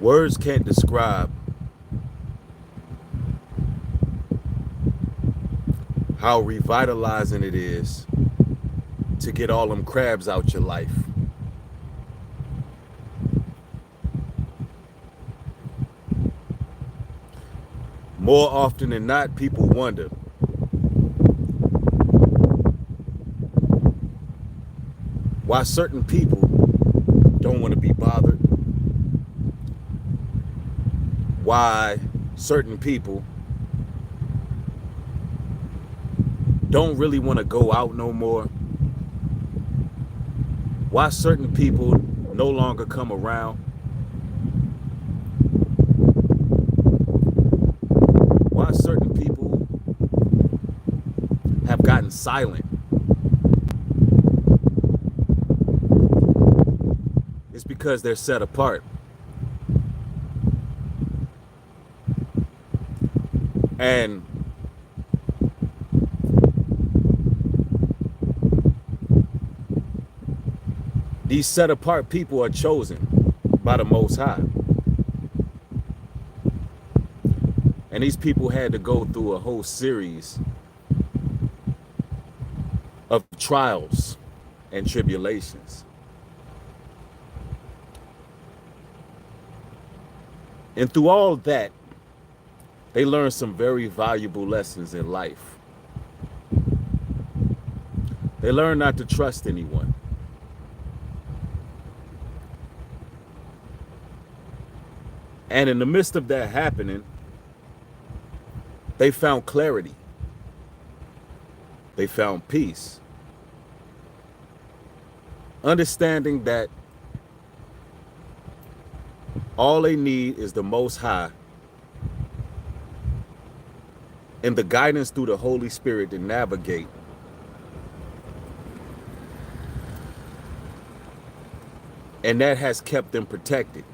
Words can't describe how revitalizing it is to get all them crabs out your life. More often than not, people wonder why certain people don't want to be bothered, why certain people don't really want to go out no more, why certain people no longer come around, why certain people have gotten silent. It's because they're set apart. And these set apart people are chosen by the Most High. And these people had to go through a whole series of trials and tribulations. And through all that, they learned some very valuable lessons in life. They learned not to trust anyone. And in the midst of that happening, they found clarity. They found peace. Understanding that all they need is the Most High and the guidance through the Holy Spirit to navigate. And that has kept them protected.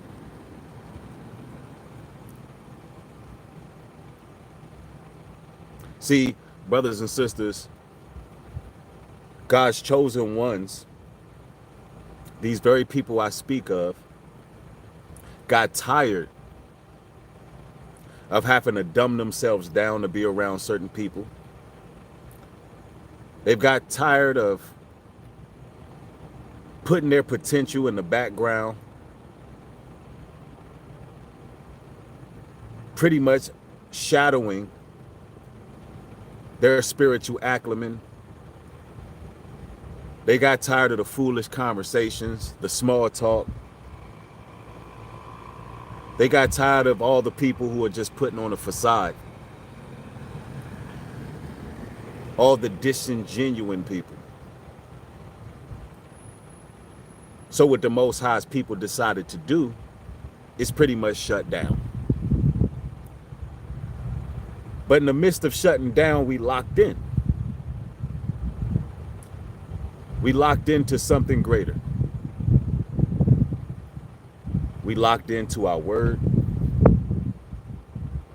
See, brothers and sisters, God's chosen ones, these very people I speak of, got tired of having to dumb themselves down to be around certain people. They've got tired of putting their potential in the background, pretty much shadowing their spiritual acumen. They got tired of the foolish conversations, the small talk. They got tired of all the people who are just putting on a facade. All the disingenuine people. So what the Most High's people decided to do is pretty much shut down. But in the midst of shutting down, we locked in. We locked into something greater. We locked into our word,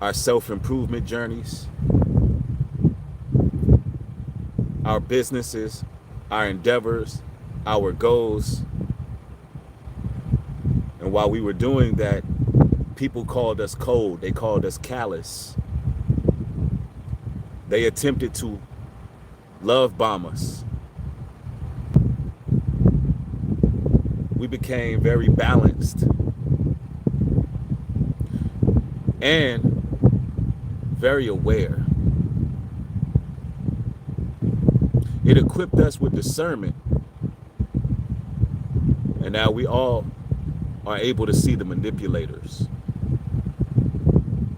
our self-improvement journeys, our businesses, our endeavors, our goals. And while we were doing that, people called us cold. They called us callous. They attempted to love bomb us. We became very balanced and very aware. It equipped us with discernment. And now we all are able to see the manipulators.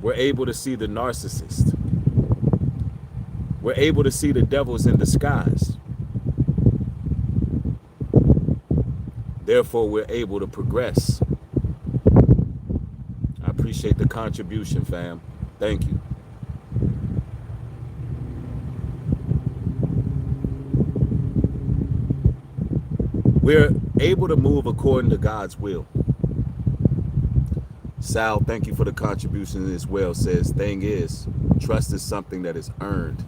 We're able to see the narcissist. We're able to see the devils in disguise. Therefore, we're able to progress. I appreciate the contribution, fam. Thank you. We're able to move according to God's will. Sal, thank you for the contribution as well. Says, thing is, trust is something that is earned.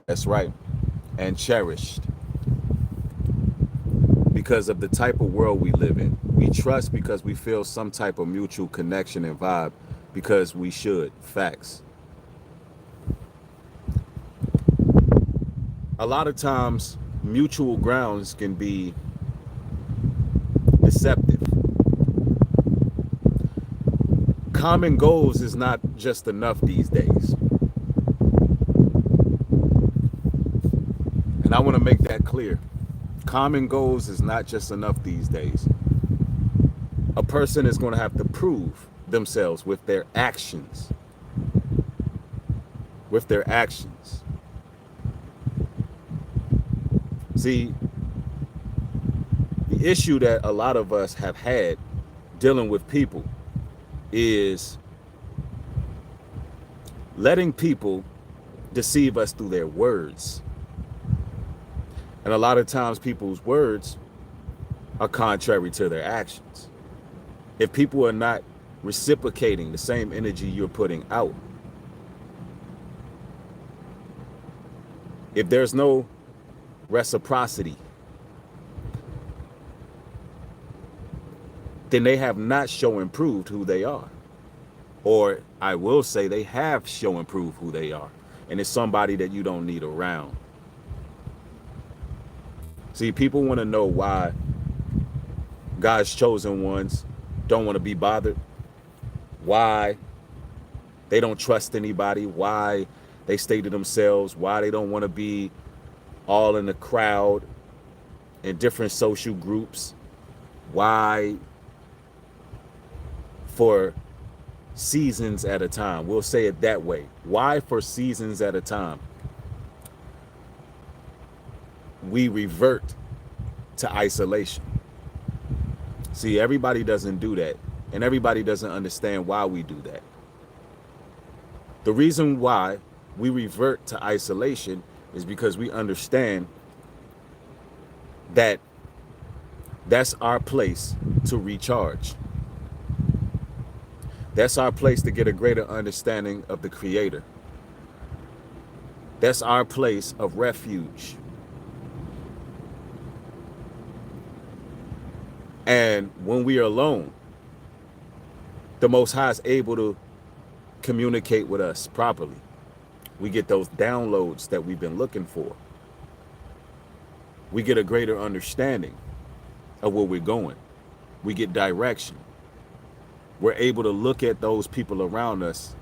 That's right. And cherished. Because of the type of world we live in. We trust because we feel some type of mutual connection and vibe because we should. Facts. A lot of times, mutual grounds can be deceptive. Common goals is not just enough these days. And I want to make that clear. Common goals is not just enough these days. A person is going to have to prove themselves with their actions. With their actions. See, the issue that a lot of us have had dealing with people is letting people deceive us through their words. And a lot of times people's words are contrary to their actions. If people are not reciprocating the same energy you're putting out, if there's no reciprocity, then they have not shown and proved who they are. Or I will say they have shown and proved who they are. And it's somebody that you don't need around. See, people want to know why God's chosen ones don't want to be bothered, why they don't trust anybody, why they stay to themselves, why they don't want to be all in the crowd in different social groups, why for seasons at a time, we'll say it that way, why for seasons at a time we revert to isolation. See, everybody doesn't do that, and everybody doesn't understand why we do that. The reason why we revert to isolation is because we understand that that's our place to recharge. That's our place to get a greater understanding of the Creator. That's our place of refuge. And when we are alone, the Most High is able to communicate with us properly. We get those downloads that we've been looking for. We get a greater understanding of where we're going. We get direction. We're able to look at those people around us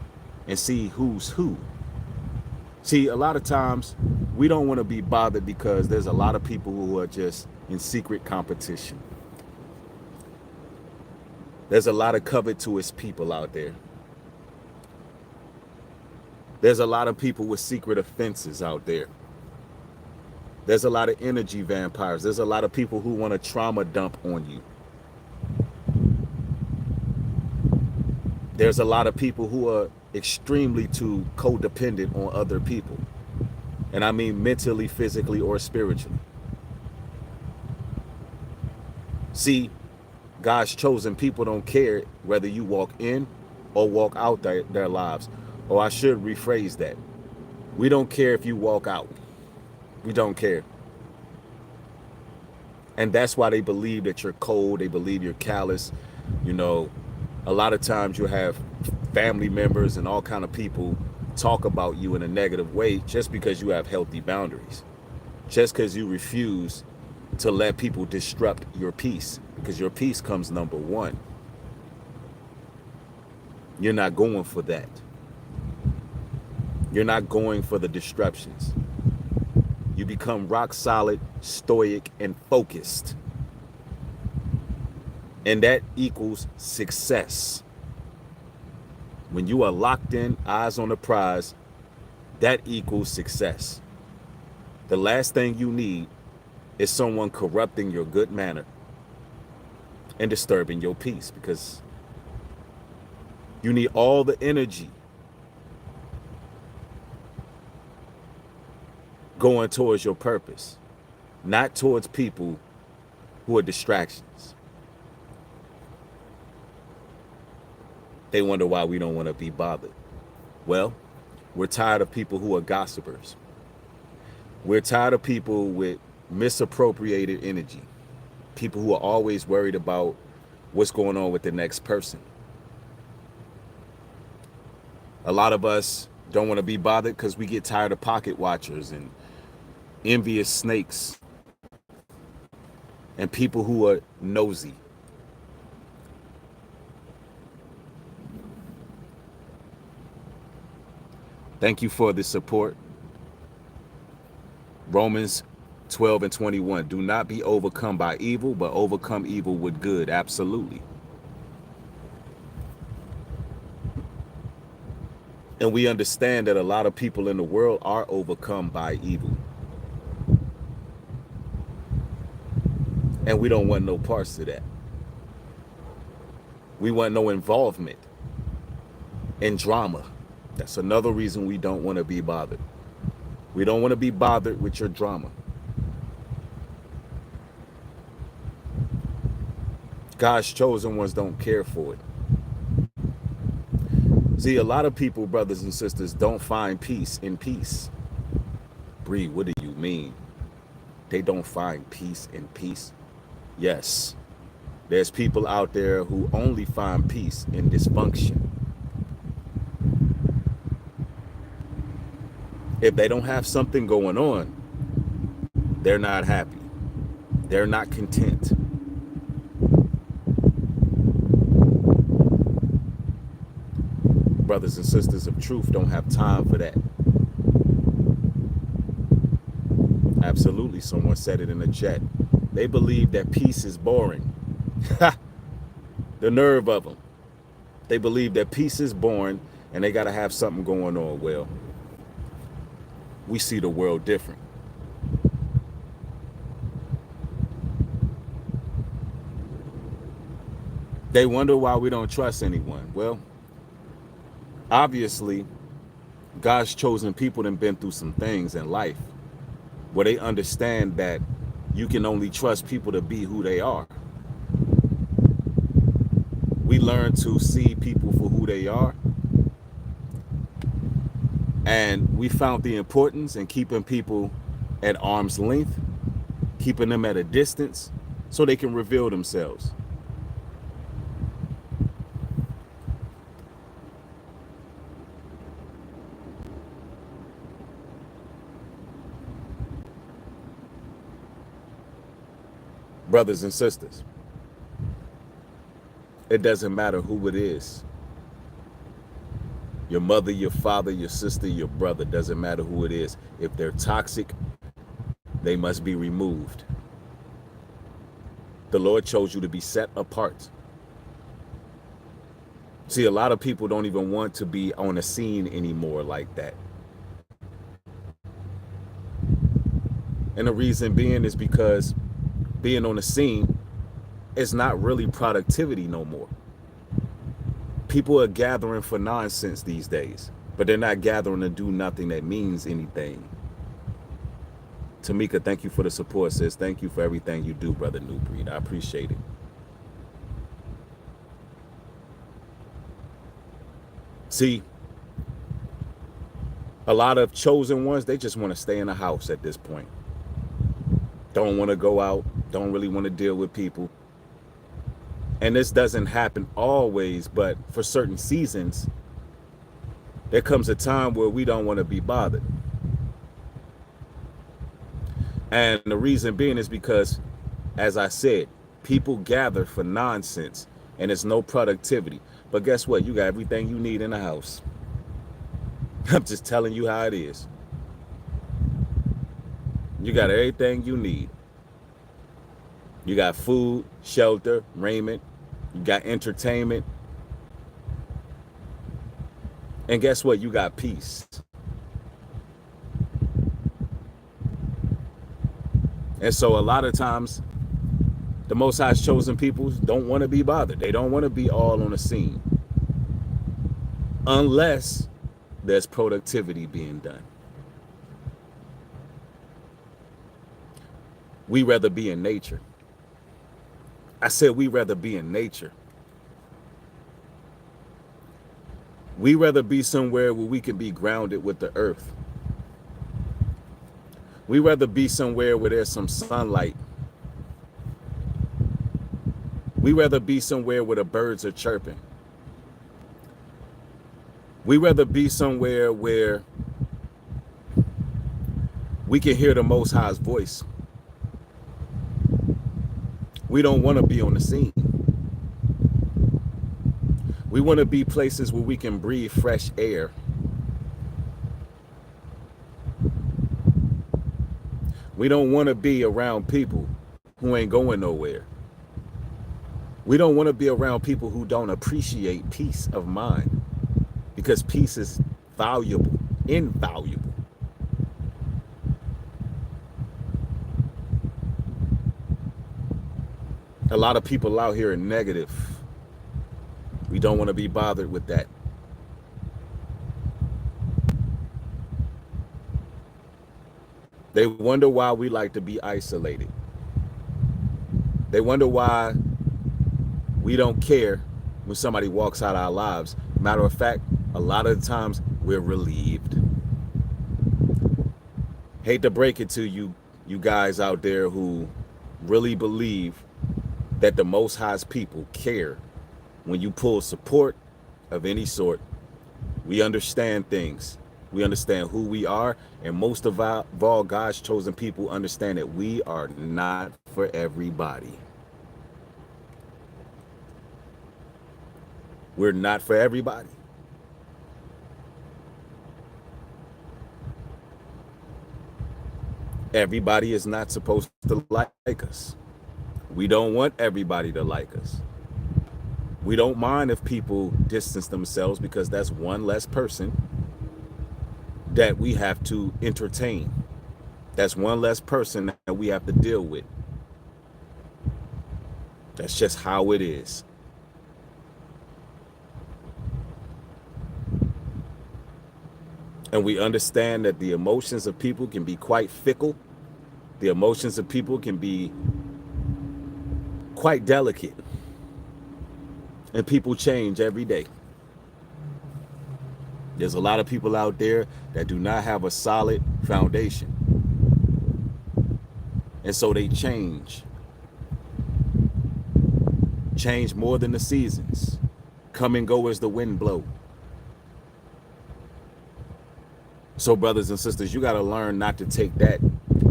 and see who's who. See, a lot of times we don't want to be bothered because there's a lot of people who are just in secret competition. There's a lot of covetous people out there. There's a lot of people with secret offenses out there. There's a lot of energy vampires. There's a lot of people who want to trauma dump on you. There's a lot of people who are extremely too codependent on other people. And I mean mentally, physically, or spiritually. See, God's chosen people don't care whether you walk in or walk out their lives. Or I should rephrase that. We don't care if you walk out. We don't care. And that's why they believe that you're cold. They believe you're callous. You know, a lot of times you have family members and all kind of people talk about you in a negative way just because you have healthy boundaries. Just because you refuse to let people disrupt your peace, because your peace comes number one. You're not going for that. You're not going for the disruptions. You become rock solid, stoic, and focused. And that equals success. When you are locked in, eyes on the prize, that equals success. The last thing you need is someone corrupting your good manner and disturbing your peace, because you need all the energy going towards your purpose, not towards people who are distractions. They wonder why we don't want to be bothered. Well, we're tired of people who are gossipers. We're tired of people with misappropriated energy. People who are always worried about what's going on with the next person. A lot of us don't want to be bothered because we get tired of pocket watchers and envious snakes and people who are nosy. Thank you for the support. Romans 12:21. Do not be overcome by evil, but overcome evil with good. Absolutely. And we understand that a lot of people in the world are overcome by evil. And we don't want no parts of that. We want no involvement in drama. That's another reason we don't want to be bothered. We don't want to be bothered with your drama. God's chosen ones don't care for it. See, a lot of people, brothers and sisters, don't find peace in peace. Bree, what do you mean? They don't find peace in peace? Yes. There's people out there who only find peace in dysfunction. If they don't have something going on, they're not happy. They're not content. Brothers and sisters of truth don't have time for that. Absolutely, someone said it in the chat. They believe that peace is boring. The nerve of them. They believe that peace is boring and they got to have something going on. Well, we see the world different. They wonder why we don't trust anyone. Well, obviously, God's chosen people that have been through some things in life where they understand that you can only trust people to be who they are. We learn to see people for who they are. And we found the importance in keeping people at arm's length, keeping them at a distance so they can reveal themselves. Brothers and sisters, it doesn't matter who it is. Your mother, your father, your sister, your brother, doesn't matter who it is. If they're toxic, they must be removed. The Lord chose you to be set apart. See, a lot of people don't even want to be on a scene anymore like that. And the reason being is because being on the scene is not really productivity no more. People are gathering for nonsense these days, but they're not gathering to do nothing that means anything. Tamika, thank you for the support, sis. Thank you for everything you do, Brother New Breed. I appreciate it. See, a lot of chosen ones, they just want to stay in the house at this point. Don't want to go out, don't really want to deal with people. And this doesn't happen always, but for certain seasons, there comes a time where we don't want to be bothered. And the reason being is because, as I said, people gather for nonsense and it's no productivity. But guess what? You got everything you need in the house. I'm just telling you how it is. You got everything you need. You got food, shelter, raiment. You got entertainment. And guess what? You got peace. And so a lot of times, the Most High's chosen people don't want to be bothered. They don't want to be all on the scene. Unless there's productivity being done. We rather be in nature. I said we rather be in nature. We rather be somewhere where we can be grounded with the earth. We rather be somewhere where there's some sunlight. We rather be somewhere where the birds are chirping. We rather be somewhere where we can hear the Most High's voice. We don't want to be on the scene. We want to be places where we can breathe fresh air. We don't want to be around people who ain't going nowhere. We don't want to be around people who don't appreciate peace of mind, because peace is valuable, invaluable. A lot of people out here are negative. We don't want to be bothered with that. They wonder why we like to be isolated. They wonder why we don't care when somebody walks out our lives. Matter of fact, a lot of the times we're relieved. Hate to break it to you guys out there who really believe that the Most High's people care when you pull support of any sort. We understand things. We understand who we are, and most of all, God's chosen people understand that we are not for everybody. We're not for everybody. Everybody is not supposed to like us. We don't want everybody to like us. We don't mind if people distance themselves, because that's one less person that we have to entertain. That's one less person that we have to deal with. That's just how it is. And we understand that the emotions of people can be quite fickle. The emotions of people can be quite delicate. And people change every day. There's a lot of people out there that do not have a solid foundation. And so they change. Change more than the seasons. Come and go as the wind blow. So brothers and sisters, you got to learn not to take that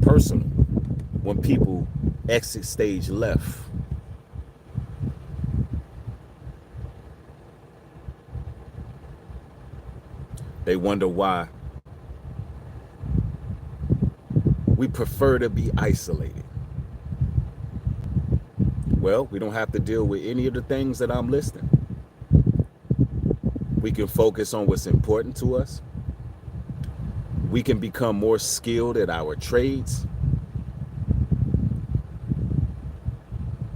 personal when people exit stage left. They wonder why we prefer to be isolated. Well, we don't have to deal with any of the things that I'm listing. We can focus on what's important to us. We can become more skilled at our trades.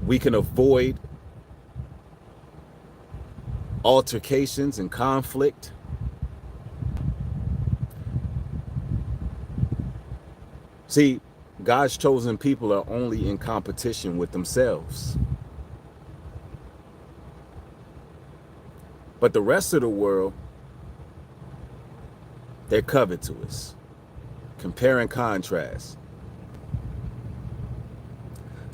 We can avoid altercations and conflict. See, God's chosen people are only in competition with themselves. But the rest of the world, they're covetous. Compare and contrast.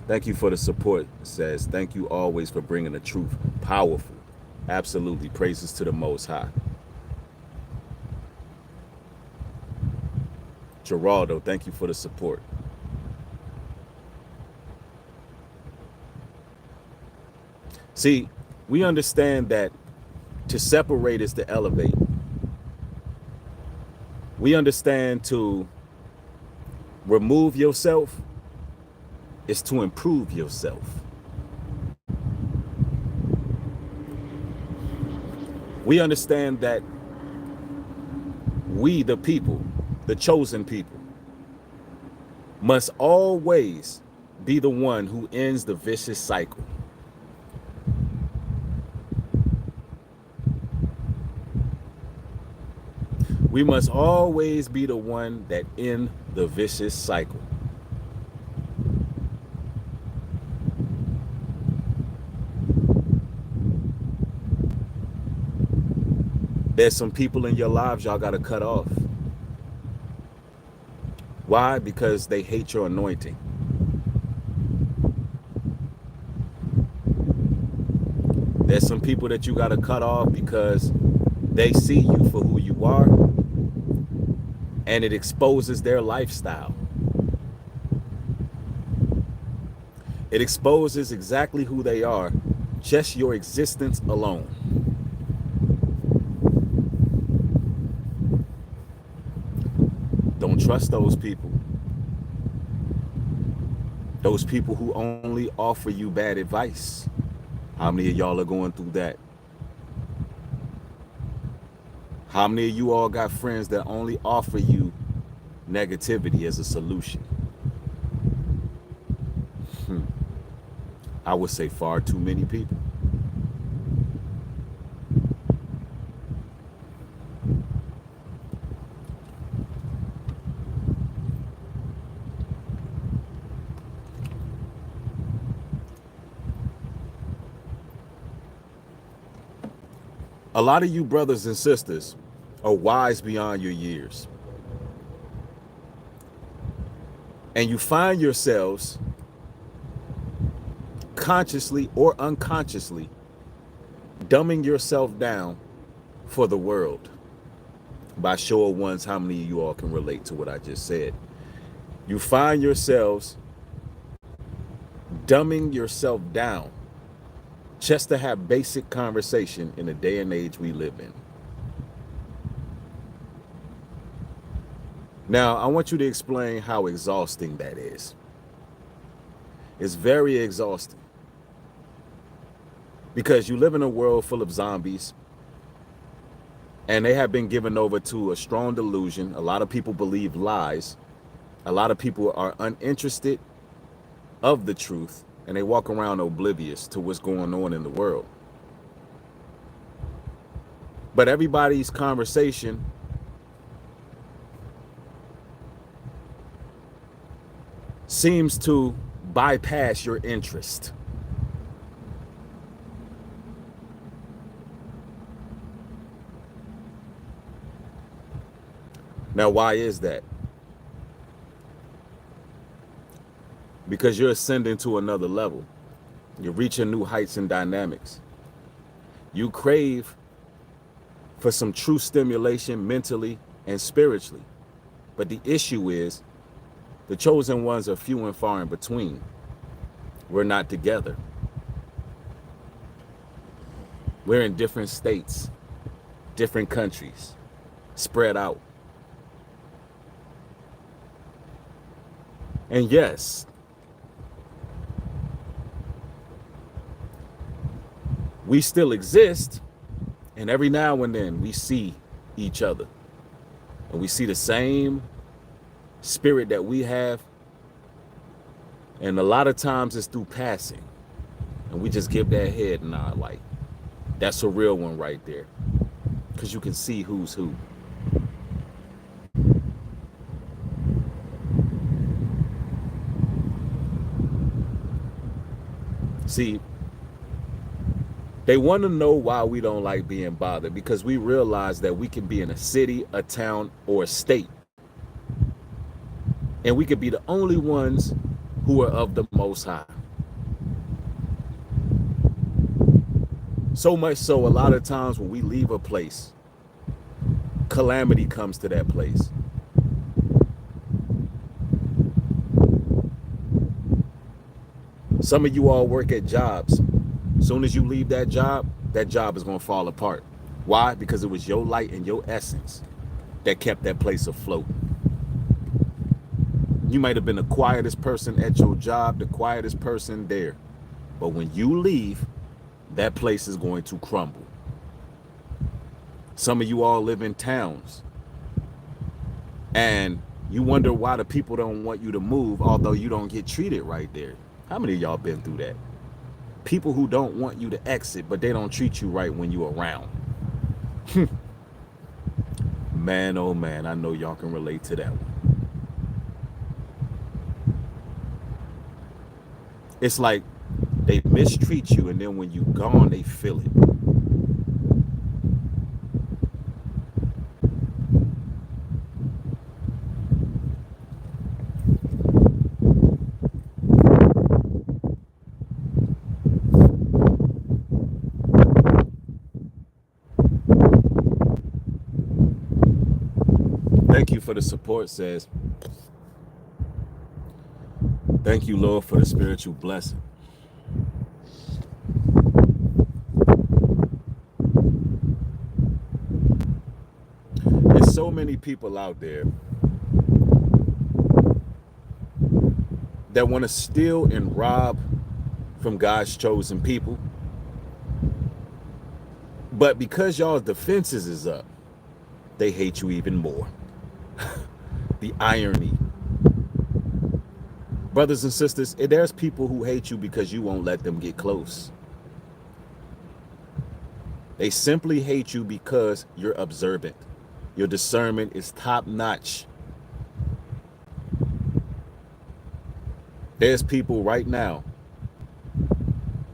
Thank you for the support, it says. Thank you always for bringing the truth. Powerful. Absolutely. Praises to the Most High. Geraldo, thank you for the support. See, we understand that to separate is to elevate. We understand to remove yourself is to improve yourself. We understand that we, the people, the chosen people, must always be the one who ends the vicious cycle. We must always be the one that end the vicious cycle. There's some people in your lives y'all got to cut off. Why? Because they hate your anointing. There's some people that you got to cut off because they see you for who you are, and it exposes their lifestyle. It exposes exactly who they are, just your existence alone. Don't trust those people. Those people who only offer you bad advice. How many of y'all are going through that? How many of you all got friends that only offer you negativity as a solution? I would say far too many people. A lot of you brothers and sisters are wise beyond your years. And you find yourselves consciously or unconsciously dumbing yourself down for the world. By show of ones, how many of you all can relate to what I just said? You find yourselves dumbing yourself down just to have basic conversation in the day and age we live in. Now, I want you to explain how exhausting that is. It's very exhausting. Because you live in a world full of zombies, and they have been given over to a strong delusion. A lot of people believe lies. A lot of people are uninterested of the truth, and they walk around oblivious to what's going on in the world. But everybody's conversation seems to bypass your interest. Now, why is that? Because you're ascending to another level. You're reaching new heights and dynamics. You crave for some true stimulation mentally and spiritually. But the issue is the chosen ones are few and far in between. We're not together. We're in different states, different countries, spread out. And yes, we still exist, and every now and then we see each other, and we see the same spirit that we have, and a lot of times it's through passing, and we just give that head nod like, that's a real one right there, because you can see who's who. See, they want to know why we don't like being bothered, because we realize that we can be in a city, a town, or a state, and we could be the only ones who are of the Most High. So much so, a lot of times when we leave a place, calamity comes to that place. Some of you all work at jobs. As soon as you leave that job is going to fall apart. Why? Because it was your light and your essence that kept that place afloat. You might have been the quietest person at your job, the quietest person there. But when you leave, that place is going to crumble. Some of you all live in towns, and you wonder why the people don't want you to move, although you don't get treated right there. How many of y'all been through that? People who don't want you to exit, but they don't treat you right when you're around. Man, oh man, I know y'all can relate to that one. It's like they mistreat you, and then when you're gone, they feel it. you for the support, says. Thank you, Lord, for the spiritual blessing. There's so many people out there that want to steal and rob from God's chosen people. But because y'all's defenses is up, they hate you even more. The irony. Brothers and sisters, there's people who hate you because you won't let them get close. They simply hate you because you're observant. Your discernment is top notch. There's people right now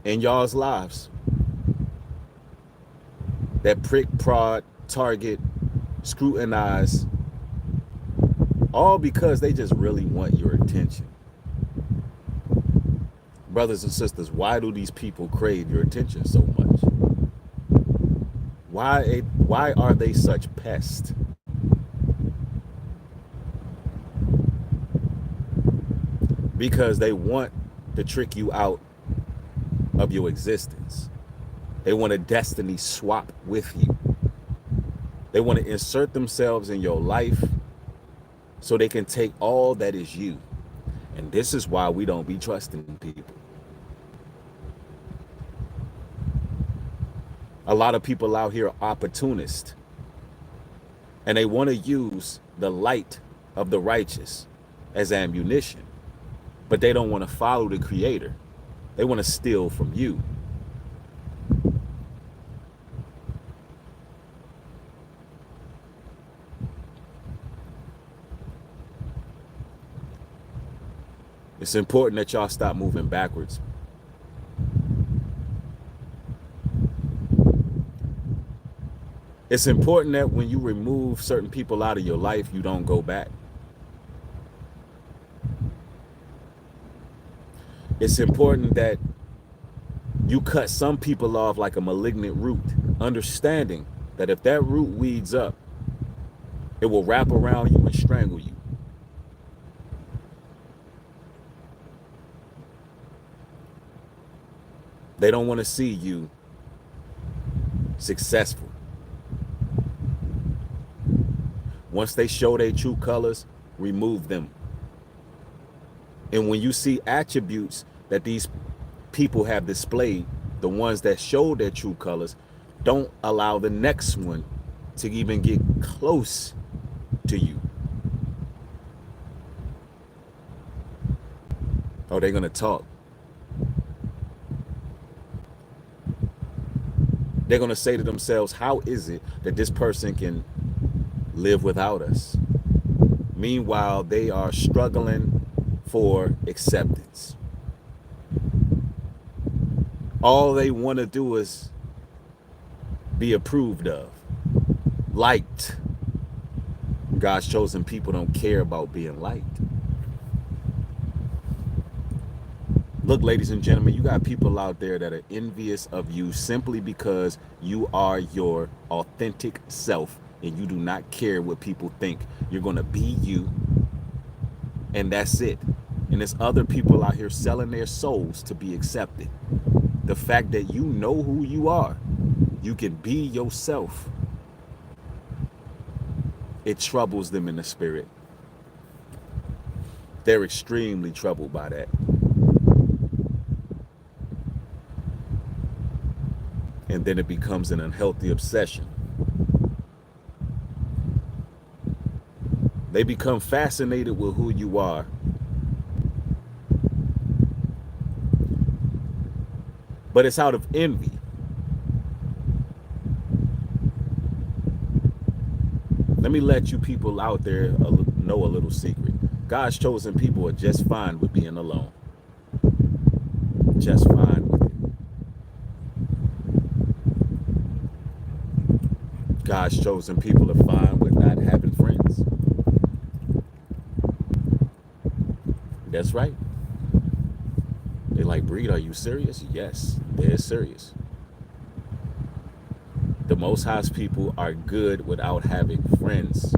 in y'all's lives that prick, prod, target, scrutinize, all because they just really want your attention. Brothers and sisters, why do these people crave your attention so much? Why are they such pests? Because they want to trick you out of your existence. They want a destiny swap with you. They want to insert themselves in your life so they can take all that is you. And this is why we don't be trusting people. A lot of people out here are opportunists, and they want to use the light of the righteous as ammunition, but they don't want to follow the Creator. They want to steal from you. It's important that y'all stop moving backwards. It's important that when you remove certain people out of your life, you don't go back. It's important that you cut some people off like a malignant root, understanding that if that root weeds up, it will wrap around you and strangle you. They don't want to see you successful. Once they show their true colors, remove them. And when you see attributes that these people have displayed, the ones that show their true colors, don't allow the next one to even get close to you. Oh, they're going to talk. They're going to say to themselves, how is it that this person can live without us? Meanwhile, they are struggling for acceptance. All they want to do is be approved of, liked. God's chosen people don't care about being liked. Look, ladies and gentlemen, you got people out there that are envious of you simply because you are your authentic self and you do not care what people think. You're going to be you, and that's it. And there's other people out here selling their souls to be accepted. The fact that you know who you are, you can be yourself, it troubles them in the spirit. They're extremely troubled by that. And then it becomes an unhealthy obsession. They become fascinated with who you are. But it's out of envy. Let me let you people out there know a little secret. God's chosen people are just fine with being alone. Just fine with it. God's chosen people are fine with not having friends. That's right. They're like, Breed, are you serious? Yes, they're serious. The Most High's people are good without having friends.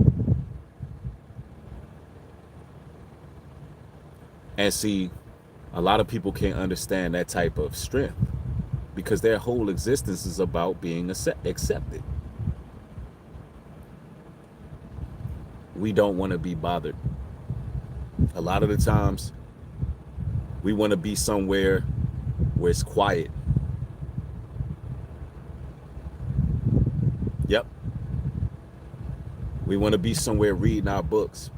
And see, a lot of people can't understand that type of strength because their whole existence is about being accepted. We don't want to be bothered. A lot of the times, we want to be somewhere where it's quiet. Yep. We want to be somewhere reading our books,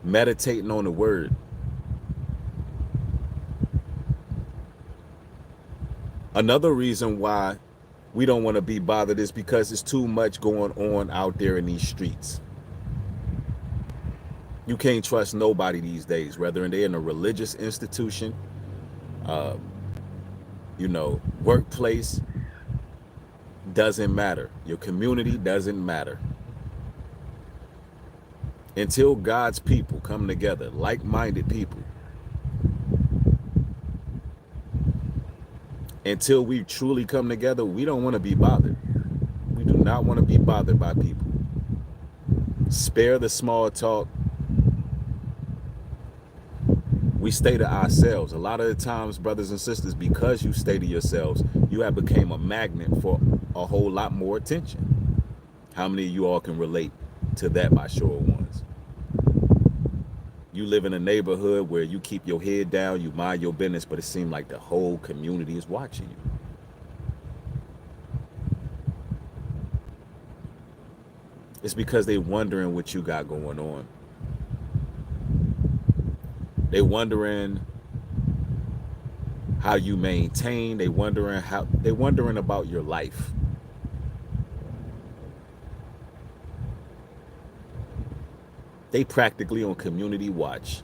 meditating on the word. Another reason why we don't want to be bothered is because there's too much going on out there in these streets. You can't trust nobody these days, whether they're in a religious institution, uh, workplace, doesn't matter. Your community doesn't matter. Until God's people come together, like-minded people, until we truly come together, we don't want to be bothered. We do not want to be bothered by people. Spare the small talk. We stay to ourselves. A lot of the times, brothers and sisters, because you stay to yourselves, you have become a magnet for a whole lot more attention. How many of you all can relate to that by show of ones? You live in a neighborhood where you keep your head down, you mind your business, but it seems like the whole community is watching you. It's because they're wondering what you got going on. They're wondering how you maintain. They're wondering about your life. They practically on community watch.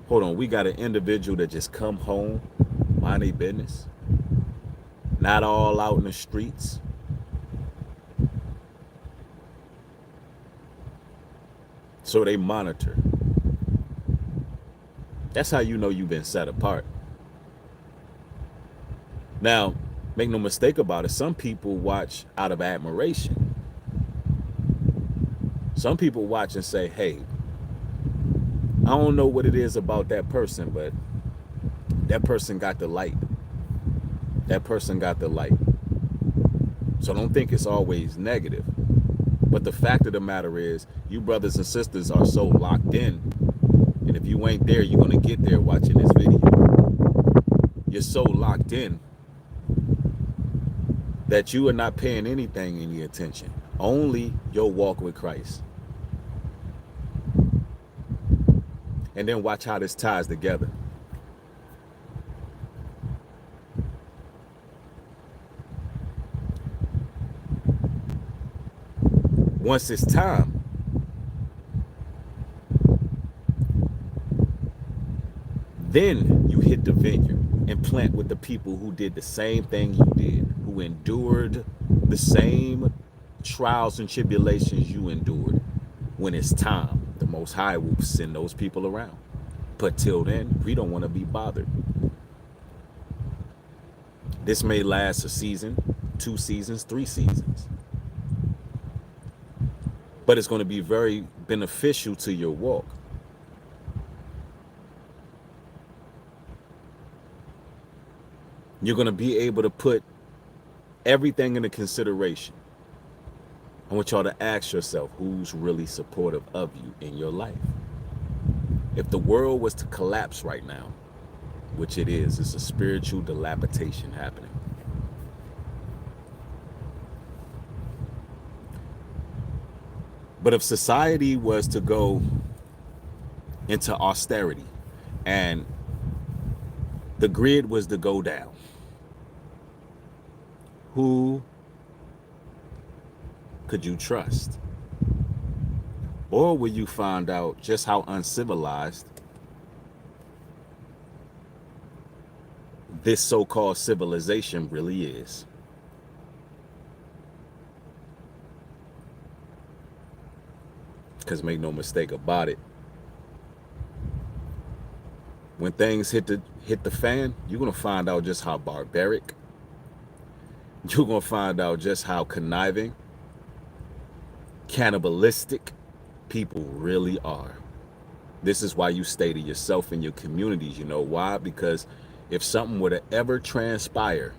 Hold on, we got an individual that just come home, mind their business, not all out in the streets. So they monitor. That's how you know you've been set apart. Now, make no mistake about it, some people watch out of admiration. Some people watch and say, hey, I don't know what it is about that person, but that person got the light. That person got the light. So don't think it's always negative. But the fact of the matter is, you brothers and sisters are so locked in. And if you ain't there, you're going to get there watching this video. You're so locked in that you are not paying anything any attention. Only your walk with Christ. And then watch how this ties together. Once it's time, then you hit the vineyard and plant with the people who did the same thing you did, who endured the same trials and tribulations you endured. When it's time, the Most High will send those people around. But till then, we don't want to be bothered. This may last a season, 2 seasons, 3 seasons. But it's going to be very beneficial to your walk. You're going to be able to put everything into consideration. I want y'all to ask yourself, who's really supportive of you in your life? If the world was to collapse right now, which it is, it's a spiritual dilapidation happening. But if society was to go into austerity and the grid was to go down, who could you trust? Or will you find out just how uncivilized this so-called civilization really is? Because make no mistake about it, when things hit the fan, you're gonna find out just how barbaric. You're gonna find out just how conniving, cannibalistic, people really are. This is why you stay to yourself and your communities. You know why? Because if something were to ever transpire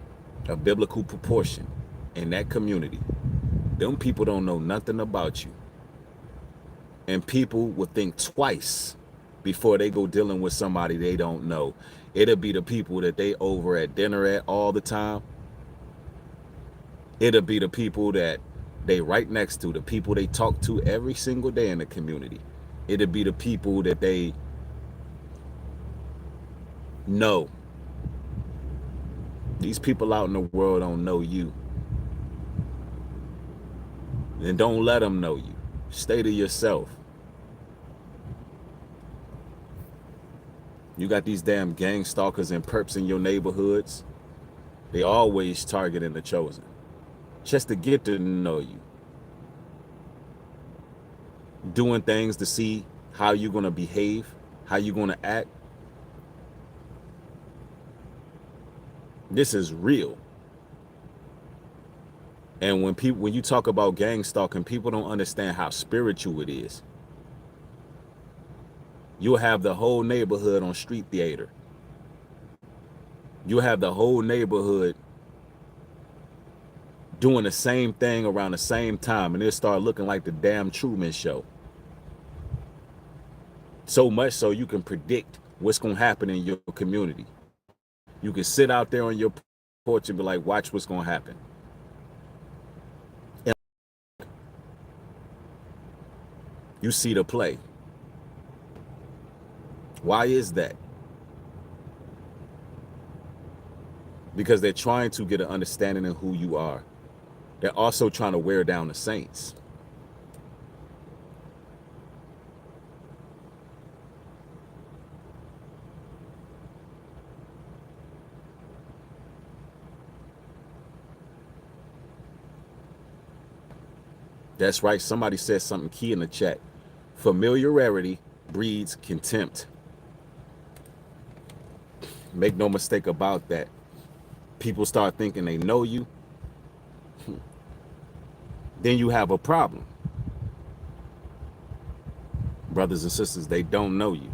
of biblical proportion in that community, them people don't know nothing about you. And people will think twice before they go dealing with somebody they don't know. It'll be the people that they over at dinner at all the time. It'll be the people that they right next to, the people they talk to every single day in the community. It'll be the people that they know. These people out in the world don't know you. And don't let them know you. Stay to yourself. You got these damn gang stalkers and perps in your neighborhoods. They always targeting the chosen, just to get to know you. Doing things to see how you're going to behave, how you're going to act. This is real. And when you talk about gang stalking, people don't understand how spiritual it is. You'll have the whole neighborhood on street theater. You'll have the whole neighborhood doing the same thing around the same time, and it'll start looking like the damn Truman Show. So much so you can predict what's going to happen in your community. You can sit out there on your porch and be like, watch what's going to happen. And you see the play. Why is that? Because they're trying to get an understanding of who you are. They're also trying to wear down the saints. That's right. Somebody said something key in the chat. Familiarity breeds contempt. Make no mistake about that. People start thinking they know you. Then you have a problem. Brothers and sisters, they don't know you.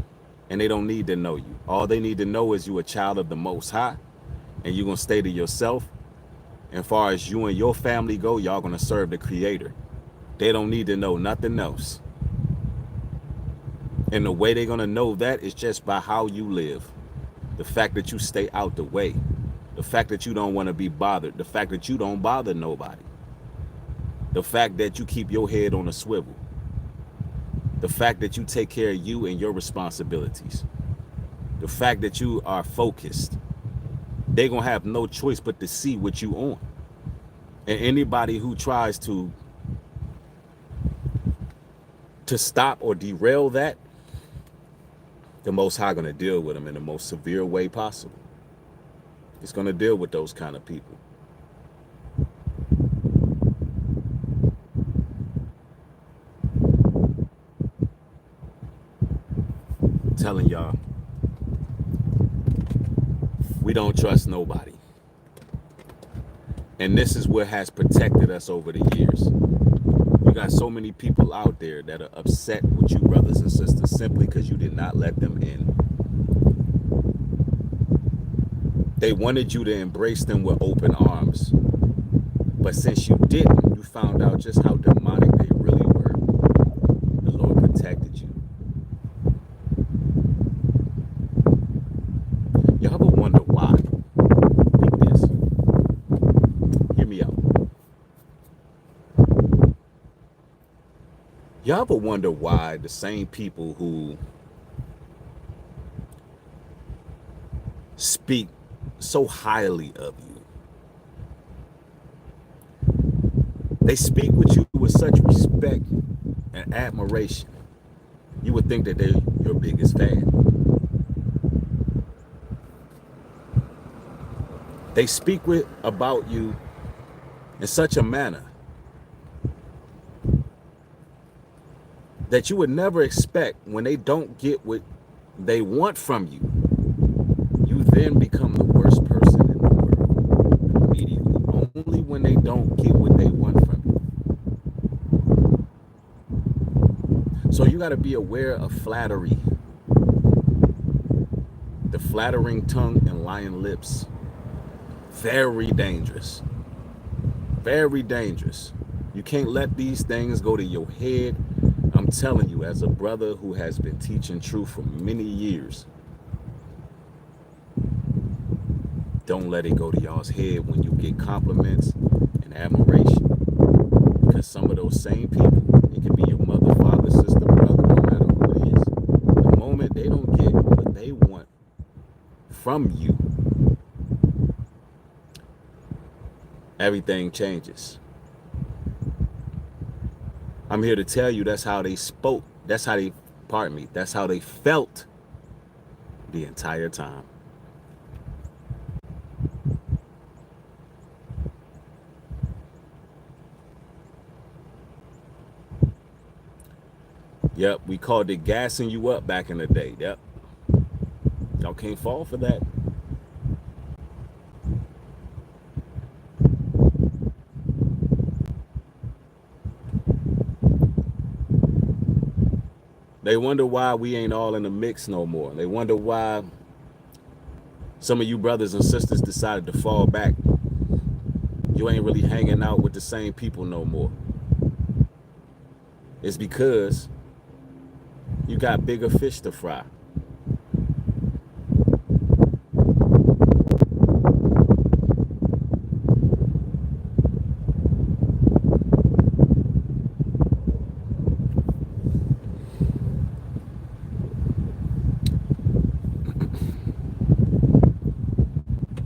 And they don't need to know you. All they need to know is you a child of the Most High. And you're going to stay to yourself. And far as you and your family go, y'all going to serve the Creator. They don't need to know nothing else. And the way they're going to know that is just by how you live. The fact that you stay out the way. The fact that you don't want to be bothered. The fact that you don't bother nobody. The fact that you keep your head on a swivel. The fact that you take care of you and your responsibilities. The fact that you are focused. They're going to have no choice but to see what you on. And anybody who tries to stop or derail that, the Most High going to deal with them in the most severe way possible. It's going to deal with those kind of people. I'm telling y'all, we don't trust nobody. And this is what has protected us over the years. You got so many people out there that are upset with you, brothers and sisters, simply because you did not let them in. They wanted you to embrace them with open arms. But since you didn't, you found out just how demonic they really were. The Lord protected you. Y'all ever wonder why? Like this. Hear me out. Y'all ever wonder why the same people who speak so highly of you, they speak with you with such respect and admiration, you would think that they're your biggest fan. They speak about you in such a manner that you would never expect. When they don't get what they want from you, you then become the worst person in the world immediately. Only when they don't get what they want from you. you got to be aware of flattery. The flattering tongue and lying lips. Very dangerous. Very dangerous. You can't let these things go to your head. I'm telling you, as a brother who has been teaching truth for many years, don't let it go to y'all's head when you get compliments and admiration. Because some of those same people, it could be your mother, father, sister, brother, no matter who it is. The moment they don't get what they want from you, everything changes. I'm here to tell you that's how they spoke. That's how they, pardon me, that's how they felt the entire time. Yep, we called it gassing you up back in the day. Yep. Y'all can't fall for that. They wonder why we ain't all in the mix no more. They wonder why some of you brothers and sisters decided to fall back. You ain't really hanging out with the same people no more. It's because you got bigger fish to fry.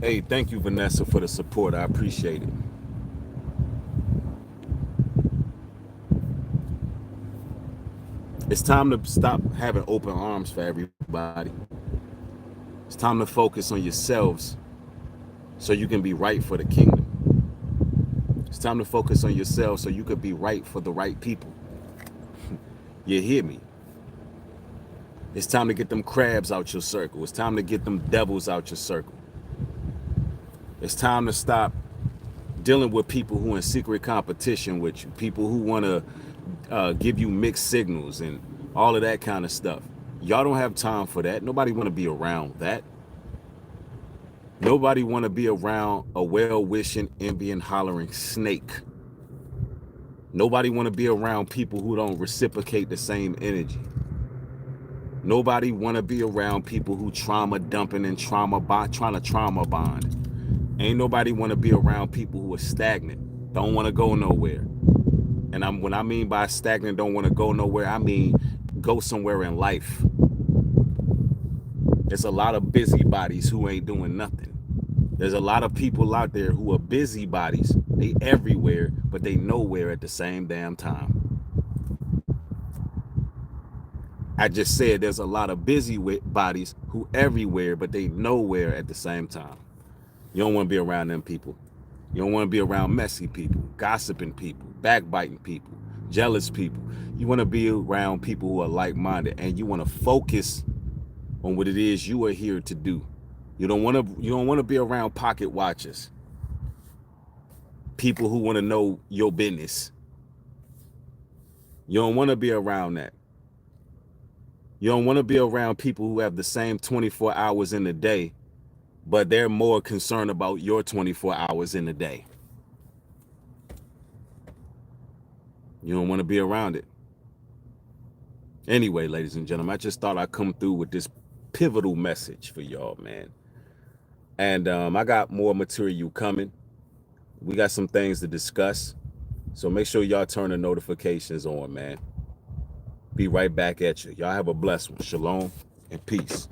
Hey, thank you, Vanessa, for the support. I appreciate it. It's time to stop having open arms for everybody. It's time to focus on yourselves so you can be right for the kingdom. It's time to focus on yourselves so you can be right for the right people. You hear me? It's time to get them crabs out your circle. It's time to get them devils out your circle. It's time to stop dealing with people who are in secret competition with you, people who want to give you mixed signals and all of that kind of stuff. Y'all don't have time for that. Nobody want to be around that. Nobody want to be around a well-wishing, envying, hollering snake. Nobody want to be around people who don't reciprocate the same energy. Nobody want to be around people who trauma dumping and trying to trauma bond. Ain't nobody want to be around people who are stagnant, don't want to go nowhere. And when I mean by stagnant, don't want to go nowhere, I mean go somewhere in life. There's a lot of busybodies who ain't doing nothing. There's a lot of people out there who are busybodies. They everywhere, but they nowhere at the same damn time. I just said there's a lot of busybodies who everywhere, but they nowhere at the same time. You don't want to be around them people. You don't want to be around messy people, gossiping people, backbiting people, jealous people. You want to be around people who are like-minded, and you want to focus on what it is you are here to do. You don't want to be around pocket watchers. People who want to know your business. You don't want to be around that. You don't want to be around people who have the same 24 hours in the day, but they're more concerned about your 24 hours in the day. You don't want to be around it. Anyway, ladies and gentlemen, I just thought I'd come through with this pivotal message for y'all, man. And I got more material coming. We got some things to discuss. So make sure y'all turn the notifications on, man. Be right back at you. Y'all have a blessed one. Shalom and peace.